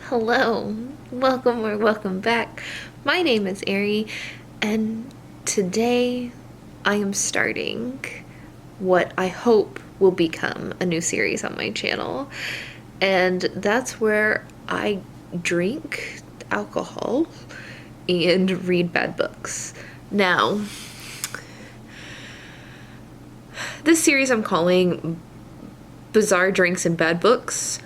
Hello, welcome or welcome back. My name is Ari, and today I am starting what I hope will become a new series on my channel, and that's where I drink alcohol and read bad books. Now, this series I'm calling Bizarre Drinks and Bad Books.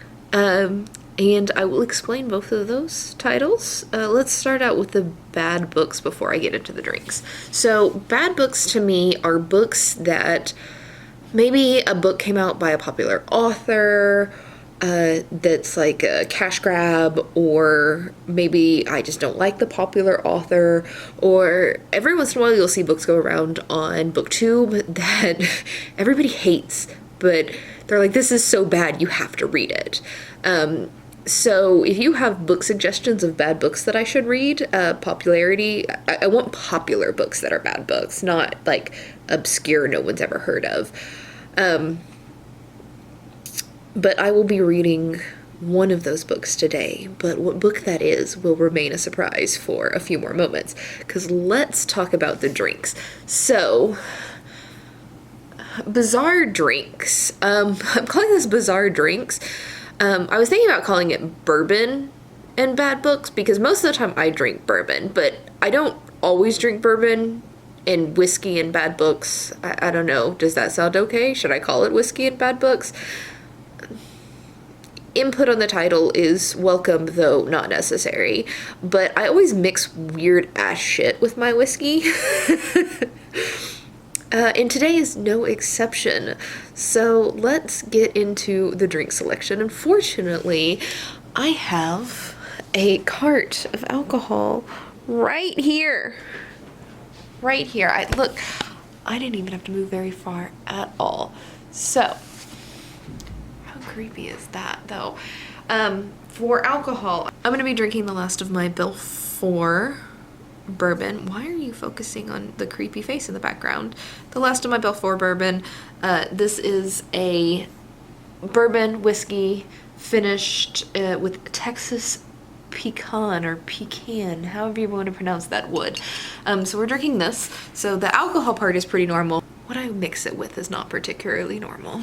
And I will explain both of those titles. Let's start out with the bad books before I get into the drinks. So, bad books to me are books that maybe a book came out by a popular author that's like a cash grab, or maybe I just don't like the popular author, or every once in a while you'll see books go around on BookTube that everybody hates, but they're like, this is so bad, you have to read it. So if you have book suggestions of bad books that I should read, popularity, I want popular books that are bad books, not like obscure no one's ever heard of. But I will be reading one of those books today, but what book that is will remain a surprise for a few more moments, because let's talk about the drinks. So, bizarre drinks. I'm calling this bizarre drinks. I was thinking about calling it bourbon and bad books because most of the time I drink bourbon, but I don't always drink bourbon and whiskey and bad books. I don't know. Does that sound okay? Should I call it whiskey and bad books? Input on the title is welcome, though not necessary. But I always mix weird ass shit with my whiskey. And today is no exception. So let's get into the drink selection. Unfortunately, I have a cart of alcohol right here. Right here. I didn't even have to move very far at all. So, how creepy is that though? For alcohol, I'm gonna be drinking the last of my Belfour bourbon. Why are you focusing on the creepy face in the background? The last of my Belfour bourbon. This is a bourbon whiskey finished with Texas pecan or pecan, however you want to pronounce that wood. So we're drinking this. So the alcohol part is pretty normal. What I mix it with is not particularly normal.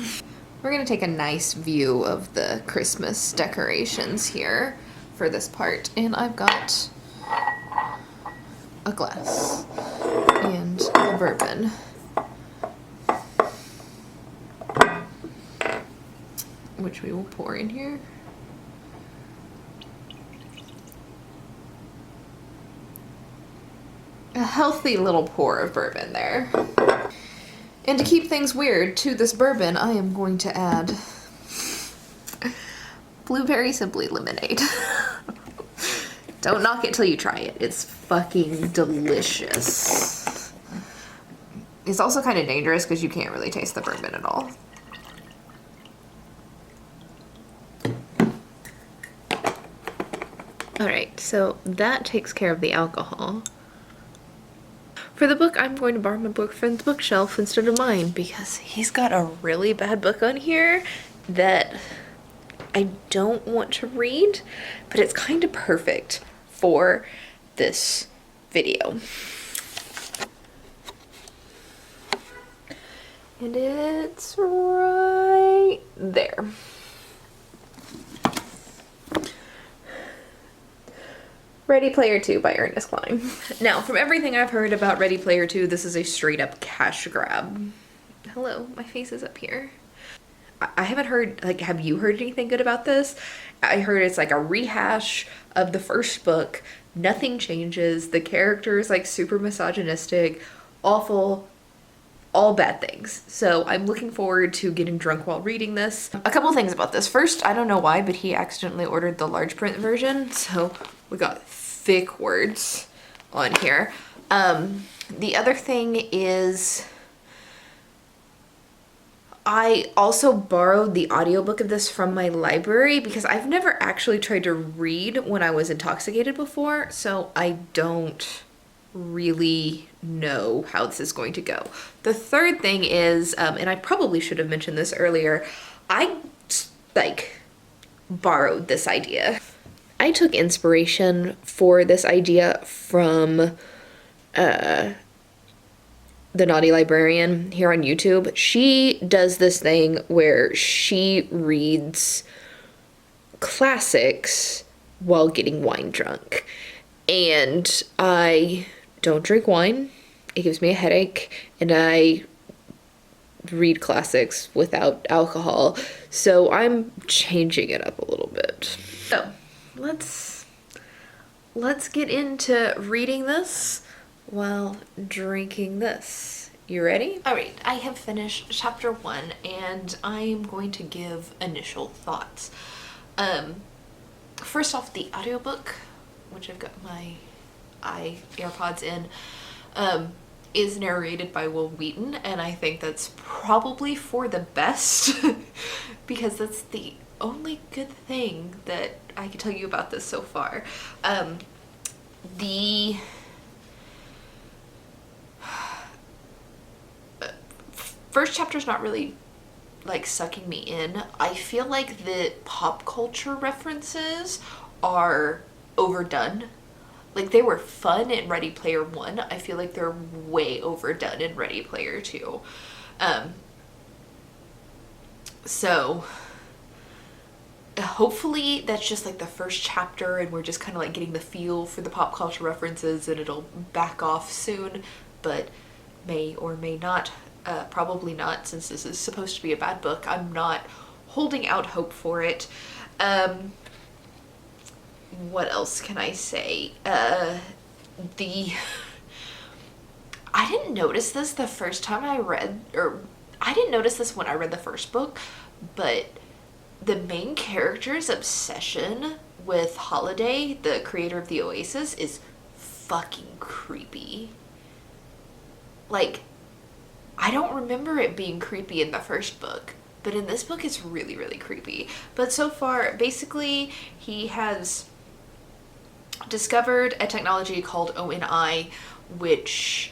We're gonna take a nice view of the Christmas decorations here for this part, and I've got a glass and a bourbon. Which we will pour in here. A healthy little pour of bourbon there. And to keep things weird to this bourbon, I am going to add blueberry simply lemonade. Don't knock it till you try it. It's fucking delicious. It's also kind of dangerous because you can't really taste the bourbon at all. Alright, so that takes care of the alcohol. For the book, I'm going to borrow my boyfriend's bookshelf instead of mine because he's got a really bad book on here that I don't want to read, but it's kind of perfect for this video. And it's right there. Ready Player 2 by Ernest Cline. Now, from everything I've heard about Ready Player 2, this is a straight up cash grab. Hello, my face is up here. I haven't heard, like, have you heard anything good about this? I heard it's like a rehash of the first book. Nothing changes. The character is like super misogynistic, awful, all bad things. So I'm looking forward to getting drunk while reading this. A couple things about this. First, I don't know why, but he accidentally ordered the large print version. So we got thick words on here. The other thing is I also borrowed the audiobook of this from my library because I've never actually tried to read when I was intoxicated before, so I don't really know how this is going to go. The third thing is, and I probably should have mentioned this earlier, I borrowed this idea. I took inspiration for this idea from the Naughty Librarian here on YouTube. She does this thing where she reads classics while getting wine drunk. And I don't drink wine. It gives me a headache. And I read classics without alcohol. So I'm changing it up a little bit. So let's get into reading this while drinking this. You ready? All right, I have finished chapter 1 and I'm going to give initial thoughts. First off, the audiobook, which I've got my AirPods in, is narrated by Will Wheaton, and I think that's probably for the best because that's the only good thing that I can tell you about this so far. The first chapter's not really like sucking me in. I feel like the pop culture references are overdone. Like, they were fun in Ready Player One. I feel like they're way overdone in Ready Player Two. So hopefully that's just like the first chapter and we're just kind of like getting the feel for the pop culture references and it'll back off soon, but may or may not. Probably not, since this is supposed to be a bad book. I'm not holding out hope for it. What else can I say? I didn't notice this the first time I read, or I didn't notice this when I read the first book, but the main character's obsession with Holiday, the creator of the Oasis, is fucking creepy. Like, I don't remember it being creepy in the first book, but in this book it's really, really creepy. But so far, basically, he has discovered a technology called ONI, which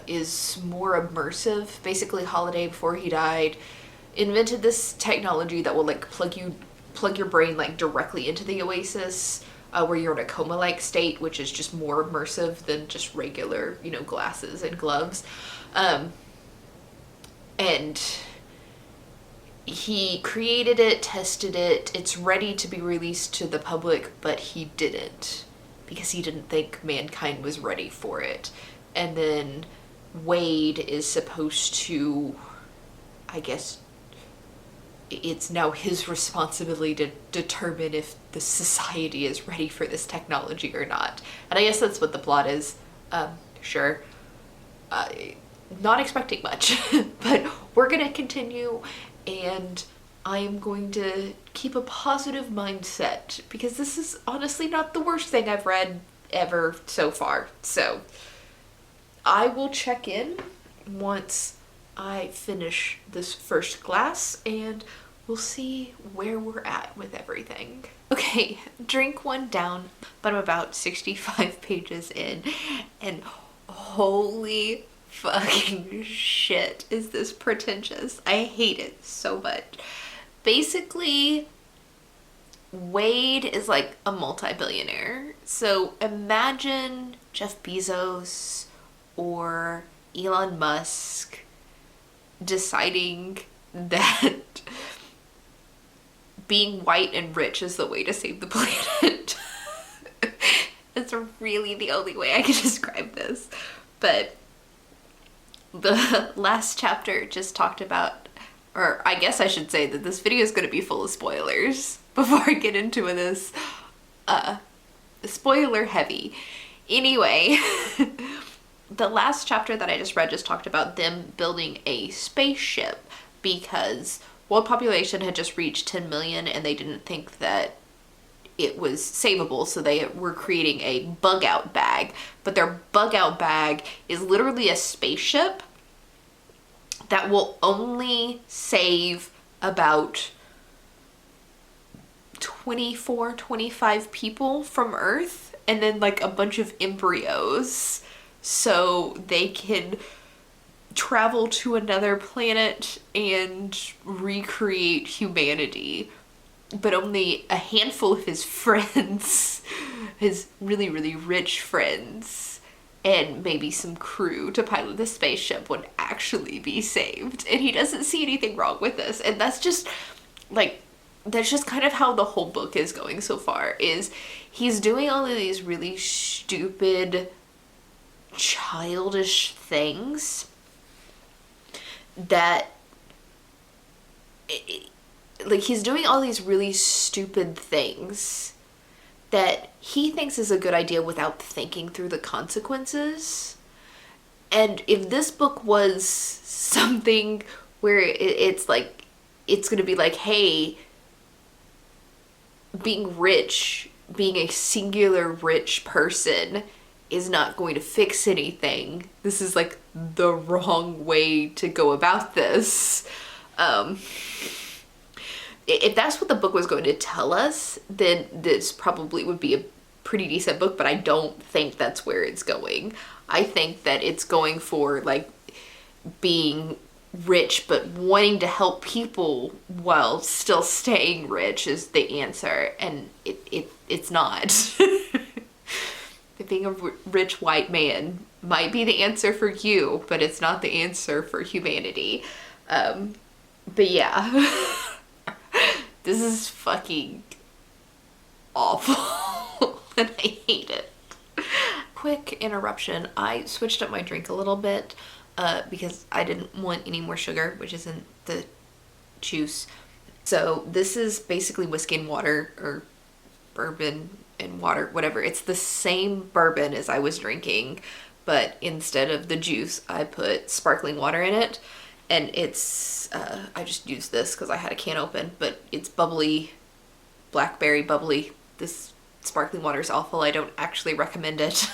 is more immersive. Basically, Holiday, before he died, invented this technology that will like plug your brain like directly into the Oasis, where you're in a coma-like state, which is just more immersive than just regular, glasses and gloves. And he created it, tested it, it's ready to be released to the public, but he didn't, because he didn't think mankind was ready for it. And then Wade is supposed to, I guess, it's now his responsibility to determine if the society is ready for this technology or not. And I guess that's what the plot is. Sure. Not expecting much, but we're gonna continue, and I'm going to keep a positive mindset, because this is honestly not the worst thing I've read ever so far. So I will check in once I finish this first glass, and we'll see where we're at with everything. Okay, drink one down, but I'm about 65 pages in, and holy fucking shit, is this pretentious. I hate it so much. Basically, Wade is like a multi-billionaire. So imagine Jeff Bezos or Elon Musk deciding that being white and rich is the way to save the planet. That's really the only way I can describe this. But the last chapter just talked about, or I guess I should say that this video is going to be full of spoilers before I get into this. Spoiler heavy. Anyway, the last chapter that I just read just talked about them building a spaceship because world population had just reached 10 million and they didn't think that it was savable, so they were creating a bug out bag. But their bug out bag is literally a spaceship that will only save about 24, 25 people from Earth, and then like a bunch of embryos, so they can travel to another planet and recreate humanity. but only a handful of his friends, his really, really rich friends, and maybe some crew to pilot the spaceship would actually be saved. And he doesn't see anything wrong with this. And that's just like, that's just kind of how the whole book is going so far, is he's doing all of these really stupid, childish things that like he's doing all these really stupid things that he thinks is a good idea without thinking through the consequences. And if this book was something where it's like, it's going to be like, hey, being rich, being a singular rich person is not going to fix anything. This is like the wrong way to go about this. If that's what the book was going to tell us, then this probably would be a pretty decent book, but I don't think that's where it's going. I think that it's going for like being rich but wanting to help people while still staying rich is the answer, and it's not. Being a rich white man might be the answer for you, but it's not the answer for humanity. But yeah. This is fucking awful and I hate it. Quick interruption. I switched up my drink a little bit because I didn't want any more sugar, which is in the juice. So this is basically whiskey and water, or bourbon and water, whatever. It's the same bourbon as I was drinking, but instead of the juice, I put sparkling water in it. And it's, I just used this because I had a can open, but it's bubbly, blackberry bubbly. This sparkling water is awful. I don't actually recommend it.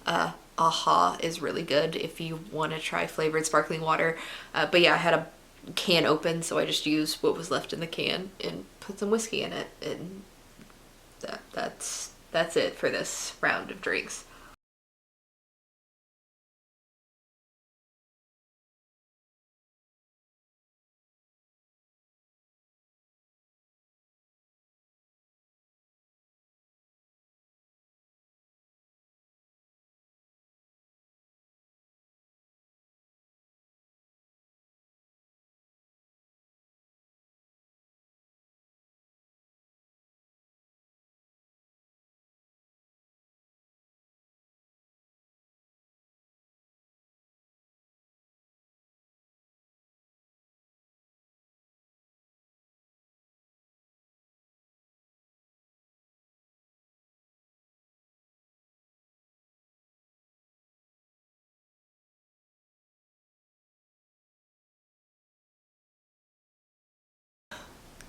Aha is really good if you want to try flavored sparkling water. But yeah, I had a can open, so I just used what was left in the can and put some whiskey in it. And that's it for this round of drinks.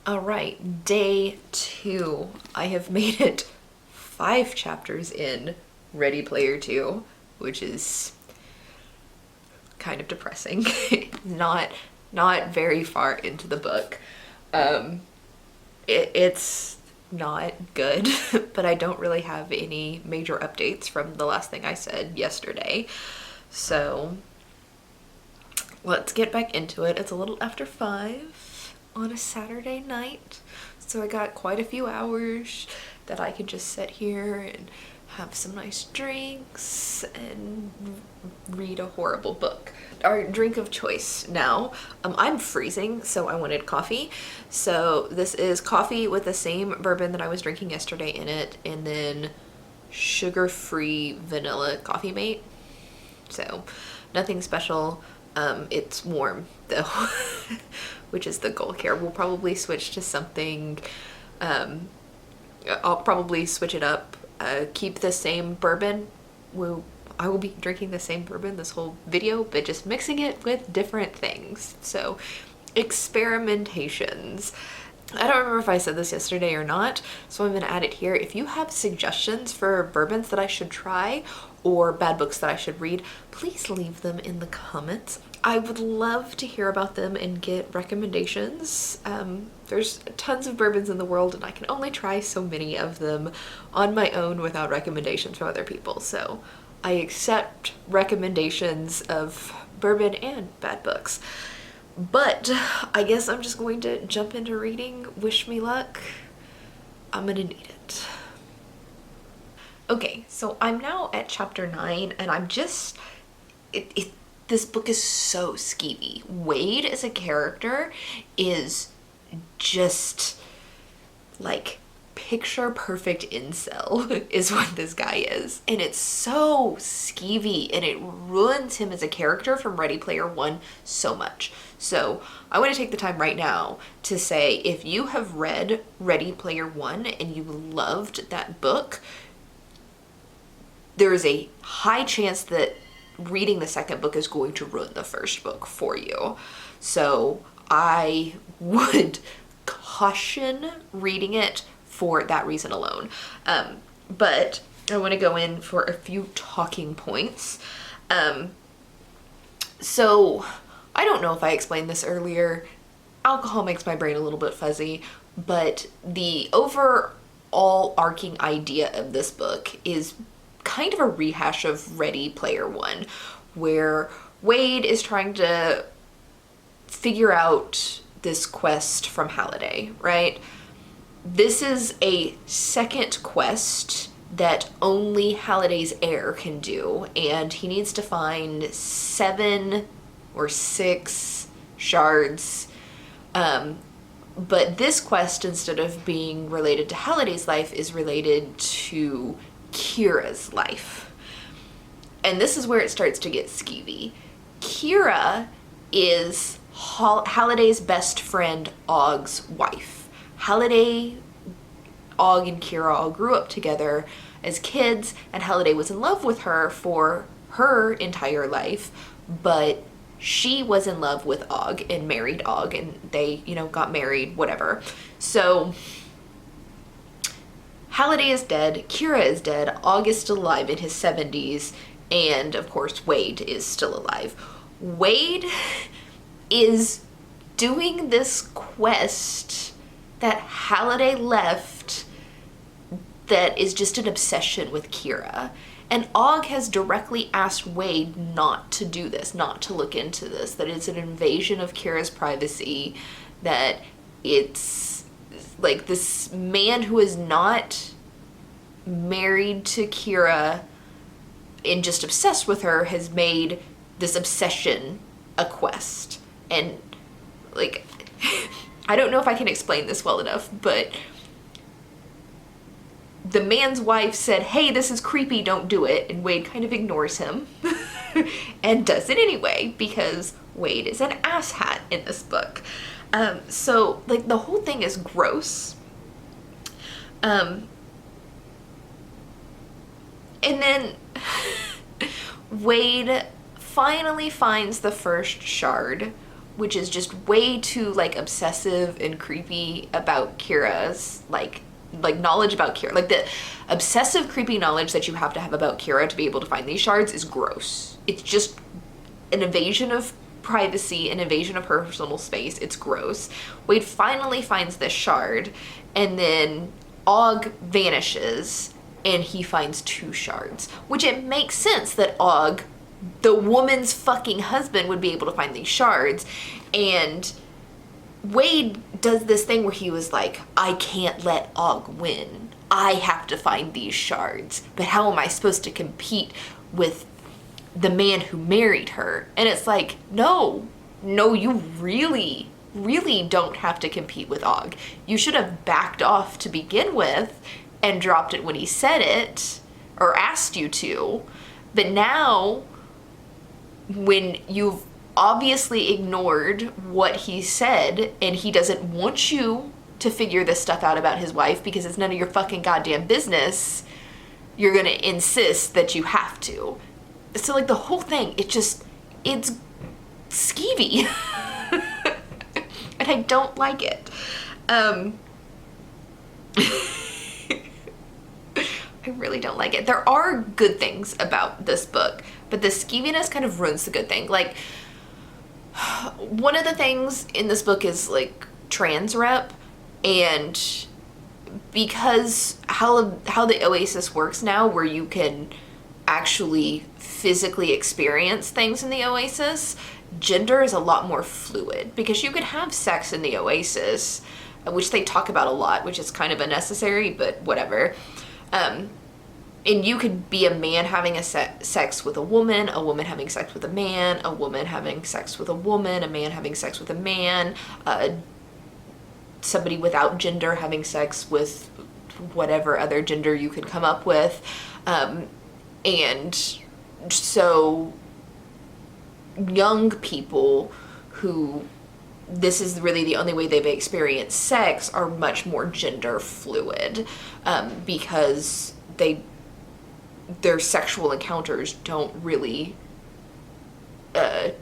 All right, day 2. I have made it 5 chapters in Ready Player 2, which is kind of depressing. not very far into the book. It's not good, but I don't really have any major updates from the last thing I said yesterday. So let's get back into it. It's a little after 5 on a Saturday night, so I got quite a few hours that I can just sit here and have some nice drinks and read a horrible book. Our drink of choice now. I'm freezing, so I wanted coffee. So this is coffee with the same bourbon that I was drinking yesterday in it, and then sugar-free vanilla Coffee Mate. So nothing special. It's warm though, which is the goal here. We'll probably switch to something, I'll probably switch it up, keep the same bourbon. I will be drinking the same bourbon this whole video, but just mixing it with different things. So experimentations. I don't remember if I said this yesterday or not, so I'm gonna add it here. If you have suggestions for bourbons that I should try or bad books that I should read, please leave them in the comments. I would love to hear about them and get recommendations. There's tons of bourbons in the world and I can only try so many of them on my own without recommendations from other people. So I accept recommendations of bourbon and bad books. But I guess I'm just going to jump into reading. Wish me luck. I'm gonna need it. Okay, so I'm now at chapter 9, and I'm just, this book is so skeevy. Wade as a character is just like picture perfect incel is what this guy is. And it's so skeevy, and it ruins him as a character from Ready Player One so much. So I want to take the time right now to say, if you have read Ready Player One and you loved that book, there is a high chance that reading the second book is going to ruin the first book for you. So I would caution reading it for that reason alone. But I want to go in for a few talking points. So I don't know if I explained this earlier. Alcohol makes my brain a little bit fuzzy, but the overall arcing idea of this book is kind of a rehash of Ready Player One, where Wade is trying to figure out this quest from Halliday, right? This is a second quest that only Halliday's heir can do, and he needs to find 7 or 6 shards. But this quest, instead of being related to Halliday's life, is related to Kira's life. And this is where it starts to get skeevy. Kira is Halliday's best friend Ogg's wife. Halliday, Ogg, and Kira all grew up together as kids, and Halliday was in love with her for her entire life, but she was in love with Ogg and married Ogg, and they, got married, whatever. So Halliday is dead, Kira is dead, Ogg is still alive in his 70s, and of course Wade is still alive. Wade is doing this quest that Halliday left that is just an obsession with Kira. And Ogg has directly asked Wade not to do this, not to look into this, that it's an invasion of Kira's privacy, that it's like this man who is not married to Kira and just obsessed with her has made this obsession a quest. And like, I don't know if I can explain this well enough, but the man's wife said, hey, this is creepy, don't do it, and Wade kind of ignores him and does it anyway because Wade is an asshat in this book. So like the whole thing is gross. And then Wade finally finds the first shard, which is just way too like obsessive and creepy about Kira's like knowledge about Kira. Like the obsessive creepy knowledge that you have to have about Kira to be able to find these shards is gross. It's just an invasion of privacy, an invasion of personal space. It's gross. Wade finally finds this shard, and then Ogg vanishes and he finds 2 shards, which it makes sense that Ogg, the woman's fucking husband, would be able to find these shards. And Wade does this thing where he was like, I can't let Ogg win. I have to find these shards. But how am I supposed to compete with the man who married her? And it's like, no, you really, really don't have to compete with Ogg. You should have backed off to begin with and dropped it when he said it or asked you to. But now, when you've obviously ignored what he said and he doesn't want you to figure this stuff out about his wife because it's none of your fucking goddamn business, you're gonna insist that you have to. So like the whole thing, it's skeevy. And I don't like it. I really don't like it. There are good things about this book, but the skeeviness kind of ruins the good thing. Like, one of the things in this book is like trans rep, and because how the Oasis works now, where you can actually physically experience things in the Oasis, gender is a lot more fluid, because you could have sex in the Oasis, which they talk about a lot, which is kind of unnecessary, but whatever. And you could be a man having sex with a woman having sex with a man, a woman having sex with a woman, a man having sex with a man, somebody without gender having sex with whatever other gender you could come up with. And so young people who this is really the only way they've experienced sex are much more gender fluid, because their sexual encounters don't really their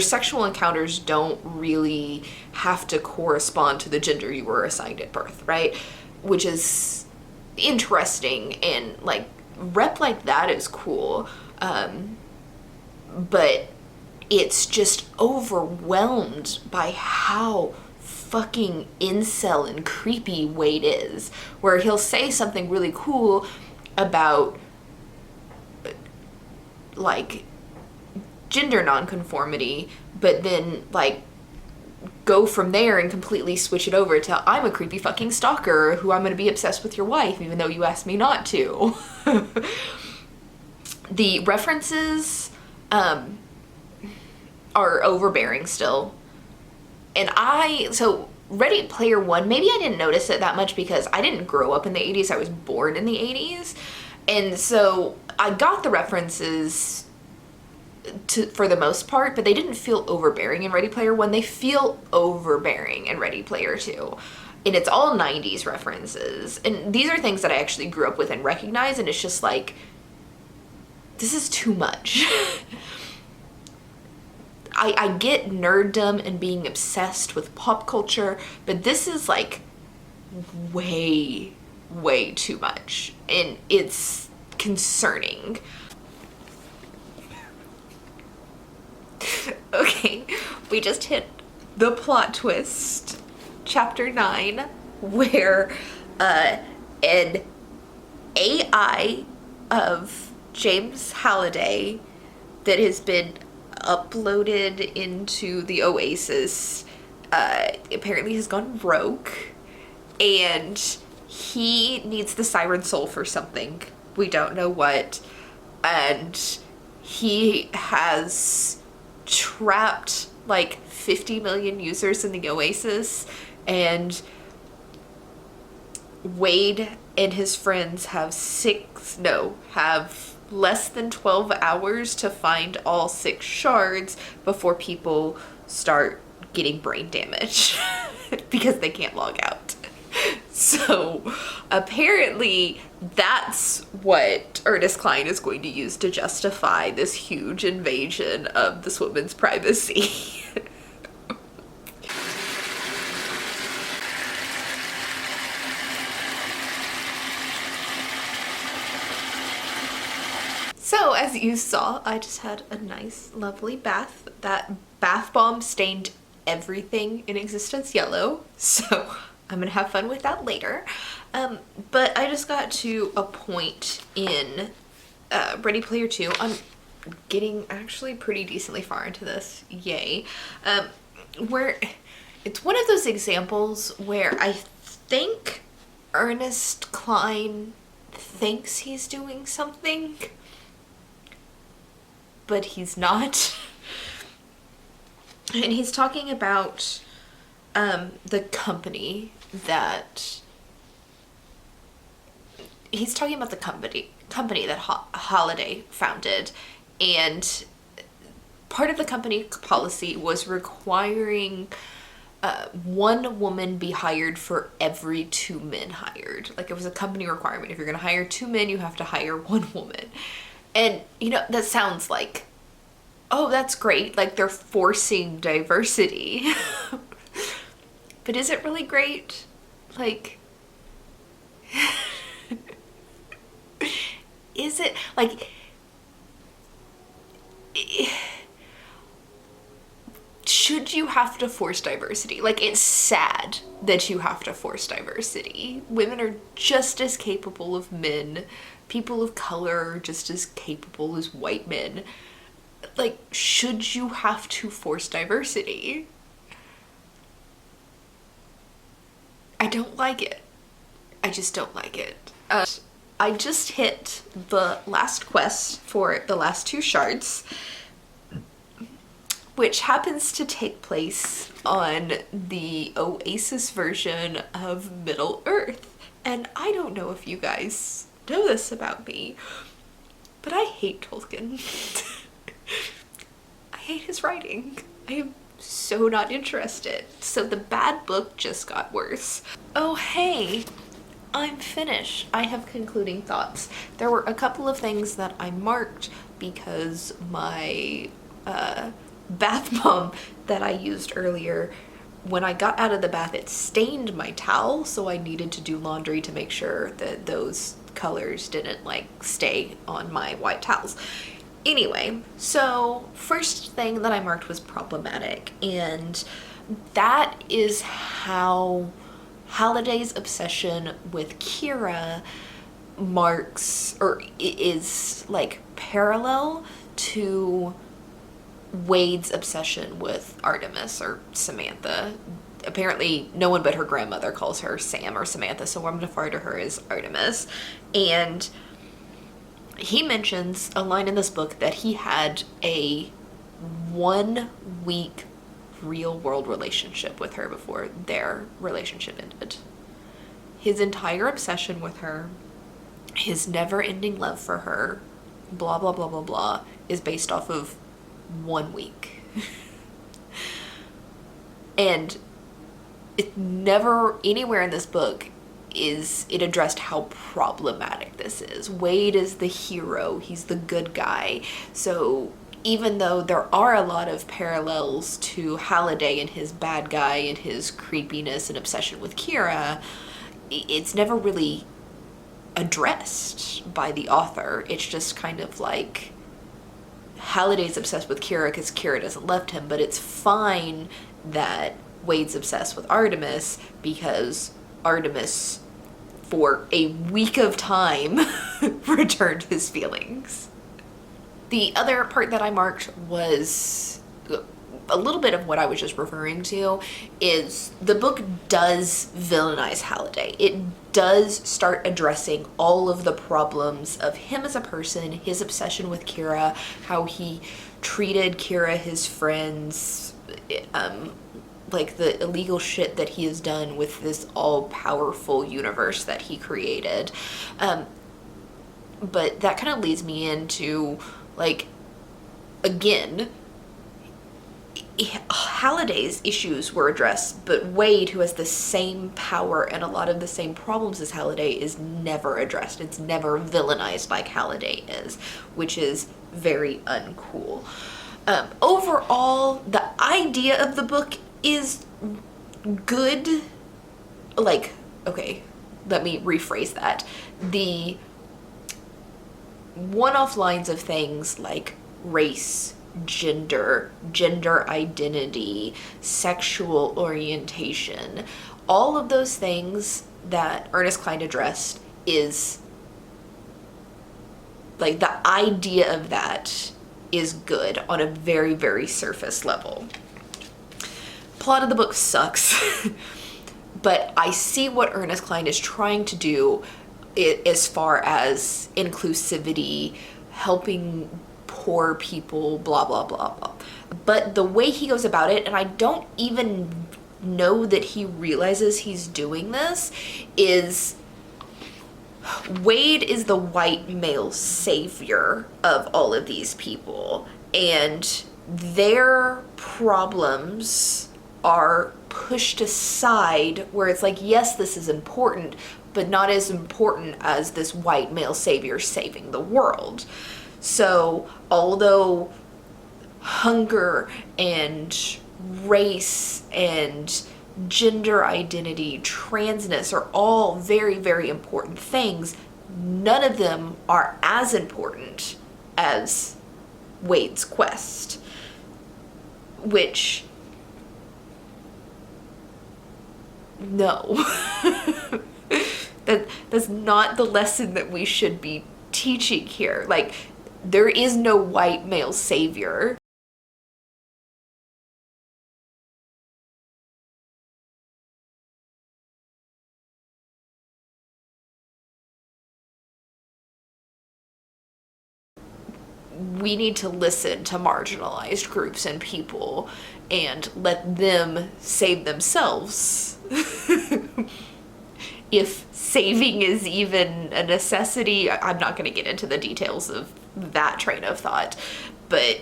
sexual encounters don't really have to correspond to the gender you were assigned at birth, right? Which is interesting, and like rep like that is cool, but it's just overwhelmed by how fucking incel and creepy Wade is, where he'll say something really cool about like gender nonconformity, but then like go from there and completely switch it over to I'm a creepy fucking stalker who I'm gonna be obsessed with your wife even though you asked me not to. The references are overbearing still. And so Ready Player One, maybe I didn't notice it that much because I didn't grow up in the 80s, I was born in the 80s. And so I got the references for the most part, but they didn't feel overbearing in Ready Player One. They feel overbearing in Ready Player Two. And it's all 90s references. And these are things that I actually grew up with and recognize, and it's just like, this is too much. I get nerddom and being obsessed with pop culture, but this is like way, way too much. And it's concerning. Okay, we just hit the plot twist, chapter 9, where an AI of James Halliday that has been uploaded into the Oasis apparently has gone rogue, and he needs the Siren Soul for something. We don't know what. And he has trapped like 50 million users in the Oasis, and Wade and his friends have less than 12 hours to find all 6 shards before people start getting brain damage because they can't log out. So apparently that's what Ernest Cline is going to use to justify this huge invasion of this woman's privacy. So as you saw, I just had a nice, lovely bath. That bath bomb stained everything in existence yellow, so I'm gonna have fun with that later. But I just got to a point in Ready Player 2. I'm getting actually pretty decently far into this, yay. Where it's one of those examples where I think Ernest Cline thinks he's doing something, but he's not. And he's talking about the company that Holiday founded, and part of the company policy was requiring one woman be hired for every 2 men hired. Like, it was a company requirement. If you're gonna hire 2 men, you have to hire 1 woman. And, you know, that sounds like, oh, that's great. Like, they're forcing diversity. But is it really great? Like, is it? Like, should you have to force diversity? Like, it's sad that you have to force diversity. Women are just as capable of men. people of color are just as capable as white men. Like, should you have to force diversity? I don't like it. I just don't like it. I just hit the last quest for the last 2 shards, which happens to take place on the Oasis version of Middle Earth. And I don't know if you guys know this about me, but I hate Tolkien. I hate his writing. I am so not interested. So the bad book just got worse. Oh hey, I'm finished. I have concluding thoughts. There were a couple of things that I marked because my bath bomb that I used earlier, when I got out of the bath, it stained my towel, so I needed to do laundry to make sure that those colors didn't like stay on my white towels. Anyway, so first thing that I marked was problematic, and that is how Halliday's obsession with Kira marks, or is like parallel to Wade's obsession with Artemis, or Samantha. Apparently no one but her grandmother calls her Sam or Samantha, so I'm going to refer to her as Artemis. And he mentions a line in this book that he had a 1-week real world relationship with her before their relationship ended. His entire obsession with her, his never-ending love for her, blah blah blah blah blah, is based off of 1 week. And it never anywhere in this book is it addressed how problematic this is. Wade is the hero, he's the good guy. So even though there are a lot of parallels to Halliday and his bad guy and his creepiness and obsession with Kira, it's never really addressed by the author. It's just kind of like Halliday's obsessed with Kira because Kira doesn't love him, but it's fine that Wade's obsessed with Artemis because Artemis, for a week of time, returned his feelings. The other part that I marked was a little bit of what I was just referring to, is the book does villainize Halliday. It does start addressing all of the problems of him as a person, his obsession with Kira, how he treated Kira, his friends, like the illegal shit that he has done with this all-powerful universe that he created. But that kind of leads me into, like, again, Halliday's issues were addressed, but Wade, who has the same power and a lot of the same problems as Halliday, is never addressed. It's never villainized like Halliday is, which is very uncool. Overall, the idea of the book is good. Like, okay, let me rephrase that. The one-off lines of things like race, gender identity, sexual orientation, all of those things that Ernest Cline addressed, is like the idea of that is good on a very, very surface level. Plot of the book sucks, but I see what Ernest Cline is trying to do as far as inclusivity, helping poor people, blah, blah, blah, blah. But the way he goes about it, and I don't even know that he realizes he's doing this, is Wade is the white male savior of all of these people, and their problems are pushed aside, where it's like, yes, this is important, but not as important as this white male savior saving the world. So although hunger and race and gender identity, transness are all very, very important things, none of them are as important as Wade's quest, which, no. That's not the lesson that we should be teaching here. Like, there is no white male savior. We need to listen to marginalized groups and people and let them save themselves. If saving is even a necessity, I'm not going to get into the details of that train of thought, but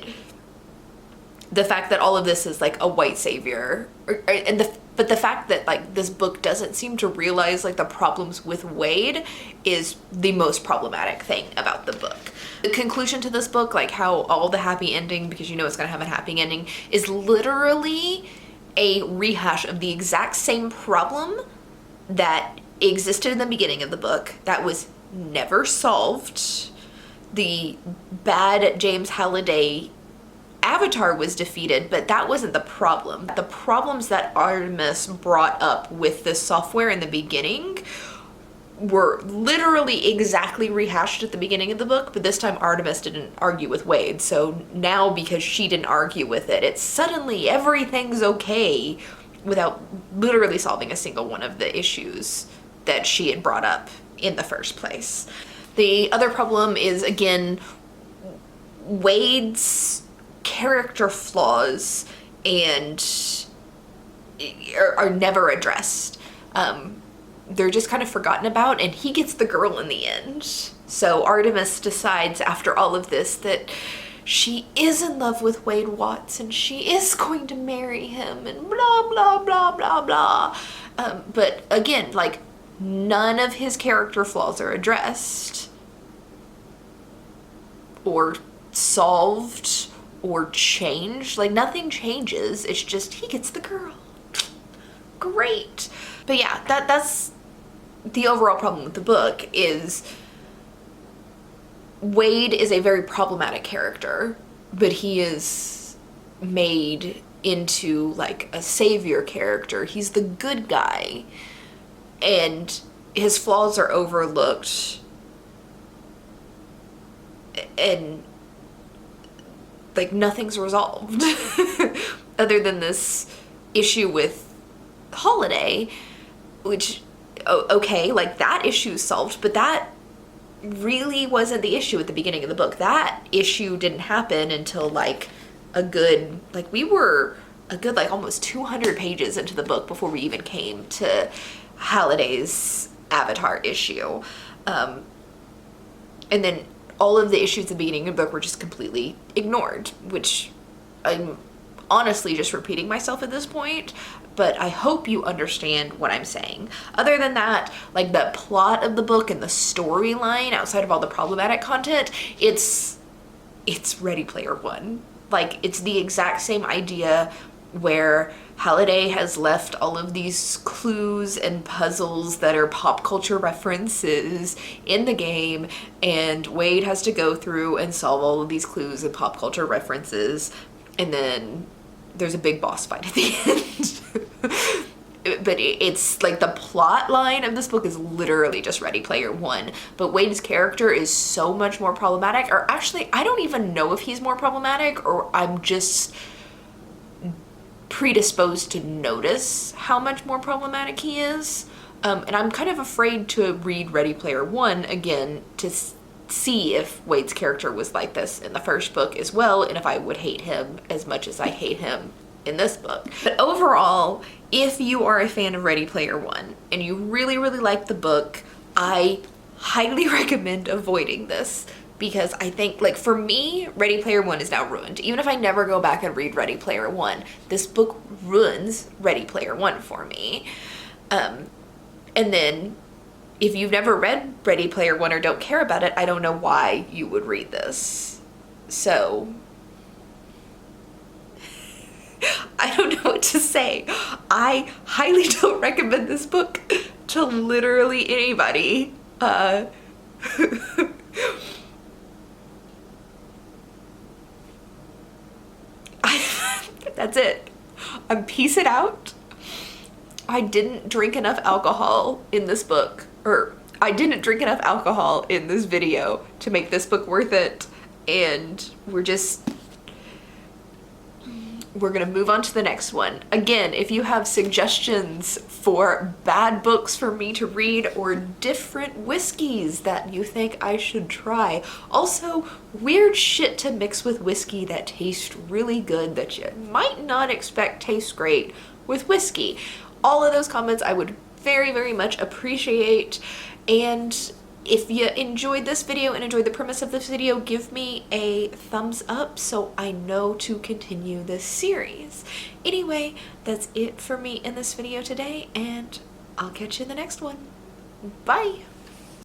the fact that all of this is like a white savior, but the fact that like this book doesn't seem to realize like the problems with Wade is the most problematic thing about the book. The conclusion to this book, like how all the happy ending, because you know it's gonna have a happy ending, is literally a rehash of the exact same problem that existed in the beginning of the book that was never solved. The bad James Halliday Avatar was defeated, but that wasn't the problem. The problems that Artemis brought up with this software in the beginning were literally exactly rehashed at the beginning of the book, but this time Artemis didn't argue with Wade. So now, because she didn't argue with it, it's suddenly everything's okay without literally solving a single one of the issues that she had brought up in the first place. The other problem is, again, Wade's character flaws and are never addressed. They're just kind of forgotten about, and he gets the girl in the end. So Artemis decides after all of this that she is in love with Wade Watts and she is going to marry him and blah, blah, blah, blah, blah. But again, like, none of his character flaws are addressed or solved or changed. Like, nothing changes. It's just he gets the girl. Great. But yeah, that's the overall problem with the book. Is Wade is a very problematic character, but he is made into like a savior character. He's the good guy, and his flaws are overlooked, and like nothing's resolved other than this issue with Holiday, which, okay, like that issue's solved, but that really wasn't the issue at the beginning of the book. That issue didn't happen until like we were a good like almost 200 pages into the book before we even came to Halliday's Avatar issue. And then all of the issues at the beginning of the book were just completely ignored, which I'm honestly just repeating myself at this point, but I hope you understand what I'm saying. Other than that, like the plot of the book and the storyline, outside of all the problematic content, it's Ready Player One. Like, it's the exact same idea where Halliday has left all of these clues and puzzles that are pop culture references in the game, and Wade has to go through and solve all of these clues and pop culture references, and then there's a big boss fight at the end. But it's like the plot line of this book is literally just Ready Player One, but Wade's character is so much more problematic, or actually I don't even know if he's more problematic, or I'm just predisposed to notice how much more problematic he is. And I'm kind of afraid to read Ready Player One again to see if Wade's character was like this in the first book as well, and if I would hate him as much as I hate him in this book. But overall, if you are a fan of Ready Player One and you really, really like the book, I highly recommend avoiding this, because I think, like, for me, Ready Player One is now ruined. Even if I never go back and read Ready Player One, this book ruins Ready Player One for me. And then if you've never read Ready Player One or don't care about it, I don't know why you would read this. So I don't know what to say. I highly don't recommend this book to literally anybody. That's it. I'm peacing out. I didn't drink enough alcohol in this book, or I didn't drink enough alcohol in this video to make this book worth it, and we're gonna move on to the next one. Again, if you have suggestions for bad books for me to read or different whiskeys that you think I should try, also weird shit to mix with whiskey that tastes really good that you might not expect tastes great with whiskey, all of those comments I would very, very much appreciate. And if you enjoyed this video and enjoyed the premise of this video, give me a thumbs up so I know to continue this series. Anyway, that's it for me in this video today, and I'll catch you in the next one. Bye!